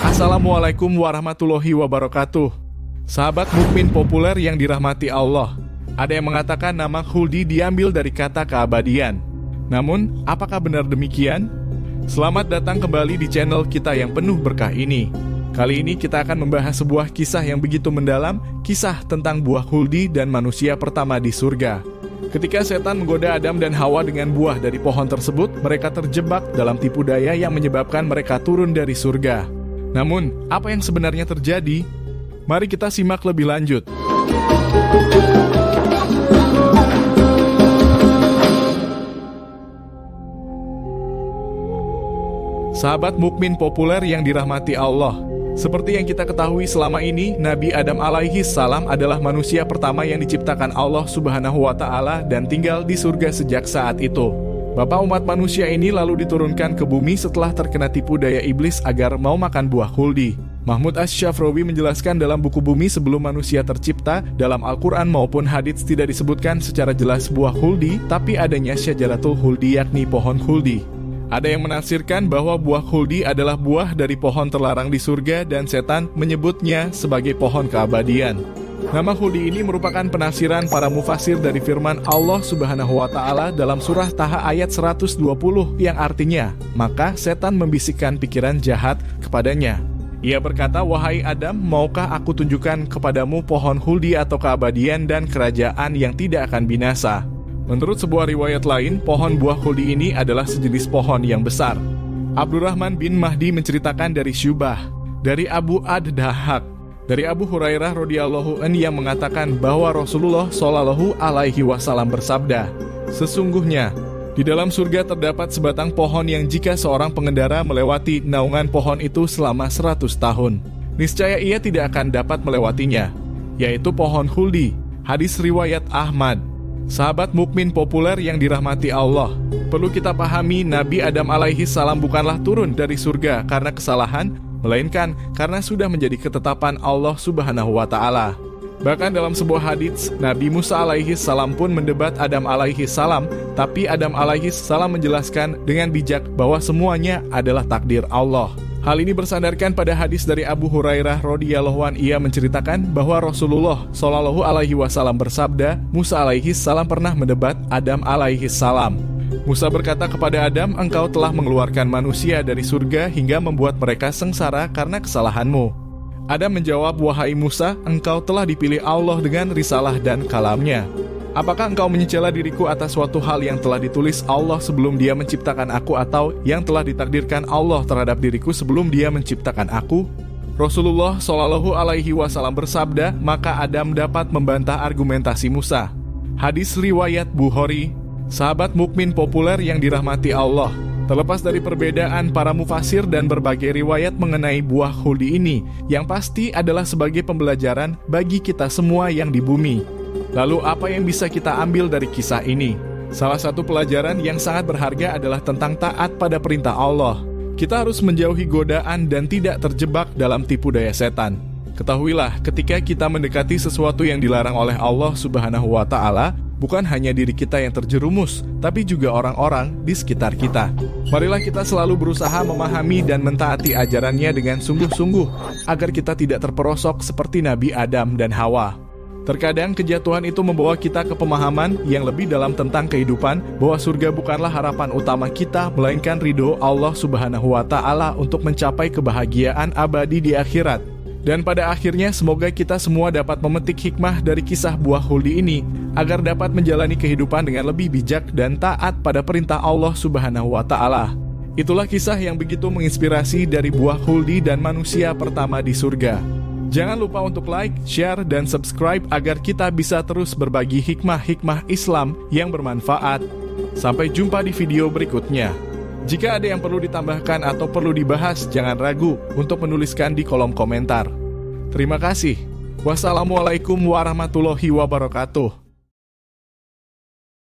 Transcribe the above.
Assalamualaikum warahmatullahi wabarakatuh. Sahabat mukmin populer yang dirahmati Allah, ada yang mengatakan nama khuldi diambil dari kata keabadian. Namun, apakah benar demikian? Selamat datang kembali di channel kita yang penuh berkah ini. Kali ini kita akan membahas sebuah kisah yang begitu mendalam, kisah tentang buah khuldi dan manusia pertama di surga. Ketika setan menggoda Adam dan Hawa dengan buah dari pohon tersebut, mereka terjebak dalam tipu daya yang menyebabkan mereka turun dari surga. Namun, apa yang sebenarnya terjadi? Mari kita simak lebih lanjut. Sahabat mukmin populer yang dirahmati Allah, seperti yang kita ketahui selama ini, Nabi Adam alaihi salam adalah manusia pertama yang diciptakan Allah subhanahu wa ta'ala dan tinggal di surga sejak saat itu. Bapak umat manusia ini lalu diturunkan ke bumi setelah terkena tipu daya iblis agar mau makan buah khuldi. Mahmud Asy-Syafrawi menjelaskan dalam buku Bumi Sebelum Manusia Tercipta, dalam Al-Quran maupun hadits tidak disebutkan secara jelas buah khuldi, tapi adanya syajaratul khuldi yakni pohon khuldi. Ada yang menafsirkan bahwa buah khuldi adalah buah dari pohon terlarang di surga dan setan menyebutnya sebagai pohon keabadian. Nama khuldi ini merupakan penafsiran para mufasir dari firman Allah subhanahu wa ta'ala dalam surah Taha ayat 120 yang artinya, maka setan membisikkan pikiran jahat kepadanya. Ia berkata, wahai Adam, maukah aku tunjukkan kepadamu pohon khuldi atau keabadian dan kerajaan yang tidak akan binasa? Menurut sebuah riwayat lain, pohon buah khuldi ini adalah sejenis pohon yang besar. Abdurrahman bin Mahdi menceritakan dari Syubah, dari Abu Ad-Dahak, dari Abu Hurairah radhiyallahu anhu yang mengatakan bahwa Rasulullah shallallahu alaihi wasallam bersabda, sesungguhnya di dalam surga terdapat sebatang pohon yang jika seorang pengendara melewati naungan pohon itu selama 100 tahun, niscaya ia tidak akan dapat melewatinya, yaitu pohon khuldi. Hadis riwayat Ahmad. Sahabat mukmin populer yang dirahmati Allah, perlu kita pahami Nabi Adam alaihi salam bukanlah turun dari surga karena kesalahan, melainkan karena sudah menjadi ketetapan Allah subhanahu wa ta'ala. Bahkan dalam sebuah hadits, Nabi Musa alaihi salam pun mendebat Adam alaihi salam, tapi Adam alaihi salam menjelaskan dengan bijak bahwa semuanya adalah takdir Allah. Hal ini bersandarkan pada hadis dari Abu Hurairah radhiyallahu anhu. Ia menceritakan bahwa Rasulullah shallallahu alaihi wasallam bersabda, Musa alaihi salam pernah mendebat Adam alaihi salam. Musa berkata kepada Adam, engkau telah mengeluarkan manusia dari surga hingga membuat mereka sengsara karena kesalahanmu. Adam menjawab, wahai Musa, engkau telah dipilih Allah dengan risalah dan kalamnya. Apakah engkau menyela diriku atas suatu hal yang telah ditulis Allah sebelum dia menciptakan aku atau yang telah ditakdirkan Allah terhadap diriku sebelum dia menciptakan aku? Rasulullah shallallahu alaihi wasallam bersabda, maka Adam dapat membantah argumentasi Musa. Hadis riwayat Bukhari. Sahabat mukmin populer yang dirahmati Allah, terlepas dari perbedaan para mufasir dan berbagai riwayat mengenai buah khuldi ini, yang pasti adalah sebagai pembelajaran bagi kita semua yang di bumi. Lalu apa yang bisa kita ambil dari kisah ini? Salah satu pelajaran yang sangat berharga adalah tentang taat pada perintah Allah. Kita harus menjauhi godaan dan tidak terjebak dalam tipu daya setan. Ketahuilah, ketika kita mendekati sesuatu yang dilarang oleh Allah subhanahu wa ta'ala, bukan hanya diri kita yang terjerumus, tapi juga orang-orang di sekitar kita. Marilah kita selalu berusaha memahami dan mentaati ajarannya dengan sungguh-sungguh, agar kita tidak terperosok seperti Nabi Adam dan Hawa. Terkadang kejatuhan itu membawa kita ke pemahaman yang lebih dalam tentang kehidupan, bahwa surga bukanlah harapan utama kita, melainkan ridho Allah subhanahu wa ta'ala untuk mencapai kebahagiaan abadi di akhirat. Dan pada akhirnya semoga kita semua dapat memetik hikmah dari kisah buah khuldi ini, agar dapat menjalani kehidupan dengan lebih bijak dan taat pada perintah Allah subhanahu wa ta'ala. Itulah kisah yang begitu menginspirasi dari buah khuldi dan manusia pertama di surga. Jangan lupa untuk like, share, dan subscribe agar kita bisa terus berbagi hikmah-hikmah Islam yang bermanfaat. Sampai jumpa di video berikutnya. Jika ada yang perlu ditambahkan atau perlu dibahas, jangan ragu untuk menuliskan di kolom komentar. Terima kasih. Wassalamualaikum warahmatullahi wabarakatuh.